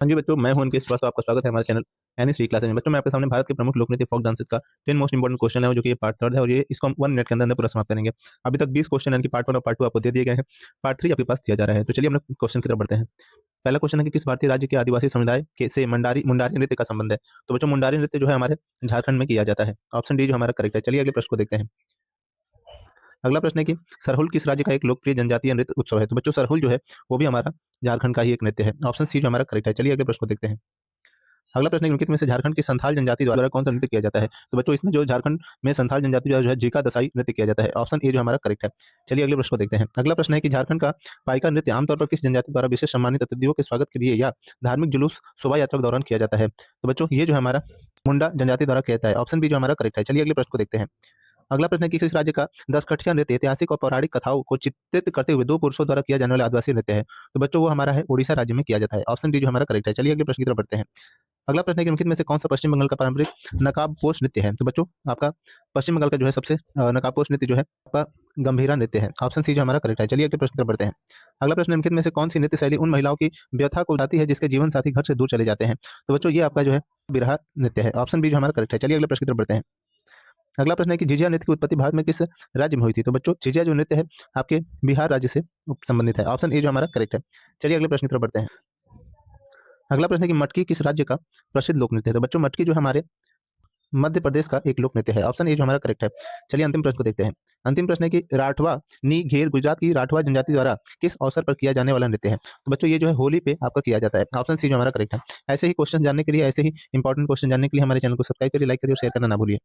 हाँ जी बच्चों, मैं हूं उनके स्वागत आपका स्वागत है हमारे चैनल एनी स्ट्री क्लासेस में। बच्चों मैं आपके सामने भारत के प्रमुख लोक नृत्य फोक डांसेस का 10 मोस्ट इंपोर्टेंट क्वेश्चन है जो कि ये पार्ट थर्ड है और ये इसको हम 1 मिनट के अंदर अंदर पूरा समाप्त करेंगे। अभी तक 20 क्वेश्चन यानी कि पार्ट 1 और पार्ट 2 आपको दे दिए गए हैं, पार्ट 3 आपके पास दिया जा रहा है। तो चलिए हम लोग क्वेश्चन की तरफ बढ़ते हैं। पहला क्वेश्चन है कि किस भारतीय राज्य के आदिवासी समुदाय के से मुंडारी मुंडारी नृत्य का संबंध है। तो बच्चों मुंडारी नृत्य जो है हमारे झारखंड में किया जाता है। ऑप्शन डी जो हमारा करेक्ट है। चलिए अगले प्रश्न को देखते हैं। अगला प्रश्न है कि सरहुल किस राज्य का एक लोकप्रिय जनजातीय नृत्य उत्सव है। तो बच्चों सरहुल जो है वो भी हमारा झारखंड का ही एक नृत्य है। ऑप्शन सी जो हमारा करेक्ट है। चलिए अगले प्रश्न को देखते हैं। अगला प्रश्न है निम्नलिखित में से झारखंड की संथाल जनजाति द्वारा कौन सा नृत्य किया जाता है। तो बच्चों इसमें जो झारखंड में संथाल जनजाति द्वारा जो है जीका दसाई नृत्य किया जाता है। ऑप्शन ए जो हमारा करेक्ट है। चलिए अगले प्रश्न को देखते हैं। अगला प्रश्न है कि झारखंड का पाइका नृत्य आमतौर पर किस जनजाति द्वारा विशेष सम्मानित अतिथियों के स्वागत के लिए या धार्मिक जुलूस शोभा यात्रा के दौरान किया जाता है। तो बच्चों ये जो है हमारा मुंडा जनजाति द्वारा किया जाता है। ऑप्शन बी जो हमारा करेक्ट है। चलिए अगले प्रश्न को देखते हैं। अगला प्रश्न है कि किस राज्य का दसकठिया नृत्य ऐतिहासिक और पौराणिक कथाओं को चित्रित करते हुए दो पुरुषों द्वारा किया जाने वाला आदिवासी नृत्य है। तो बच्चों वो हमारा है उड़ीसा राज्य में किया जाता है। ऑप्शन डी जो हमारा करेक्ट है। चलिए अगले प्रश्न की तरफ बढ़ते हैं। अगला प्रश्न है कि निम्नलिखित में से कौन सा पश्चिम बंगाल का पारंपरिक नकाबपोश नृत्य है। तो बच्चों आपका पश्चिम बंगाल का जो है सबसे नकाबपोश नृत्य जो है आपका गंभीरा नृत्य है। ऑप्शन सी जो हमारा करेक्ट है। चलिए अगले प्रश्न की तरफ बढ़ते हैं। अगला प्रश्न निम्नलिखित में से कौन सी नृत्य शैली उन महिलाओं की व्यथा को बताती है जिसके जीवन साथी घर से दूर चले जाते हैं। तो बच्चों ये आपका जो है बिरहा नृत्य है। ऑप्शन बी जो हमारा करेक्ट है। चलिए अगले प्रश्न की तरफ बढ़ते हैं। अगला प्रश्न है कि झिझिया नृत्य की उत्पत्ति भारत में किस राज्य में हुई थी। तो बच्चों झिझिया जो नृत्य है आपके बिहार राज्य से संबंधित है। ऑप्शन ए जो हमारा करेक्ट है। चलिए अगले प्रश्न की तरफ बढ़ते हैं। अगला प्रश्न है कि मटकी किस राज्य का प्रसिद्ध लोक नृत्य है। तो बच्चों मटकी जो हमारे मध्य प्रदेश का एक लोक नृत्य है। ऑप्शन ए जो हमारा करेक्ट है। चलिए अंतिम प्रश्न को देखते हैं। अंतिम प्रश्न है कि राठवा नी घेर गुजरात की राठवा जनजाति द्वारा किस अवसर पर किया जाने वाला नृत्य है। तो बच्चों ये जो है होली पे आपका किया जाता है। ऑप्शन सी जो हमारा करेक्ट है। ऐसे ही क्वेश्चन जानने के लिए, ऐसे ही इंपॉर्टेंट क्वेश्चन जानने के लिए हमारे चैनल को सब्सक्राइब करिए, लाइक करिए और शेयर करना ना भूलिए।